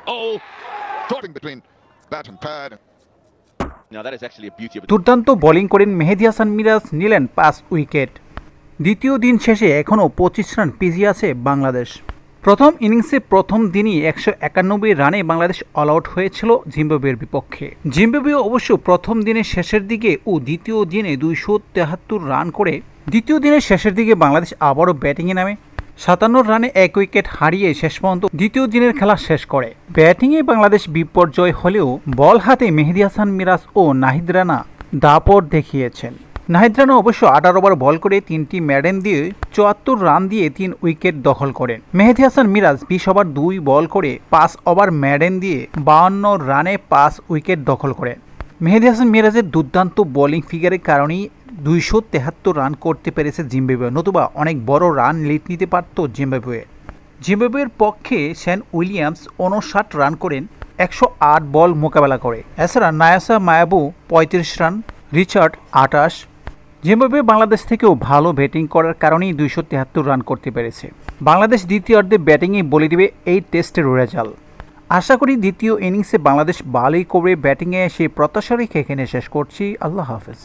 Oh, dropping between bat and pad. Now that is actually a beauty of it. দুর্দান্ত bowling করেন মেহেদী হাসান মিরাজ, নিলেন 5 wicket. দ্বিতীয় দিন শেষে এখনও 25 রান পিছিয়ে আছে বাংলাদেশ। প্রথম ইনিংসে প্রথম দিনই 191 রানে বাংলাদেশ অল আউট হয়েছিল জিম্বাবুয়ের বিপক্ষে। জিম্বাবুয়ে অবশ্য প্রথম দিনের শেষের দিকে ও দ্বিতীয় দিনে 273 রান করে দ্বিতীয় দিনের শেষের দিকে বাংলাদেশ আবারও ব্যাটিংয়ে নামে। 57 রানে 1 উইকেট হারিয়ে শেষ পর্যন্ত দ্বিতীয় দিনের খেলা শেষ করে। ব্যাটিংয়ে বাংলাদেশ বিপর্যয় হলেও বল হাতে মেহেদী হাসান মিরাজ ও নাহিদ রানা দাপট দেখিয়েছেন। নাহিদ রানা অবশ্য 18 ওভার বল করে 3টি মেডেন দিয়ে 74 রান দিয়ে 3 উইকেট দখল করেন। মেহেদী হাসান মিরাজ 20 ওভার 2 বল করে 5 ওভার মেডেন দিয়ে 52 রানে 5 উইকেট দখল করেন। মেহেদী হাসান মিরাজের দুর্দান্ত বোলিং ফিগারের কারণেই 273 রান করতে পেরেছে জিম্বাবুয়ে, নতুবা অনেক বড় রান লিড নিতে পারত জিম্বাবুয়ে। জিম্বাবুয়ের পক্ষে শেন উইলিয়ামস 59 রান করেন 108 বল মোকাবেলা করে। এছাড়া নায়াসা মায়াবু 35 রান, রিচার্ড 28। জিম্বাবুয়ে বাংলাদেশ থেকেও ভালো ব্যাটিং করার কারণেই 273 রান করতে পেরেছে। বাংলাদেশ দ্বিতীয়ার্ধে ব্যাটিংয়ে বলে দেবে এই টেস্টের রেজাল্ট। আশা করি দ্বিতীয় ইনিংসে বাংলাদেশ ভালোই করে ব্যাটিংয়ে সেই প্রত্যাশা রেখে এখানে শেষ করছি। আল্লাহ হাফেজ।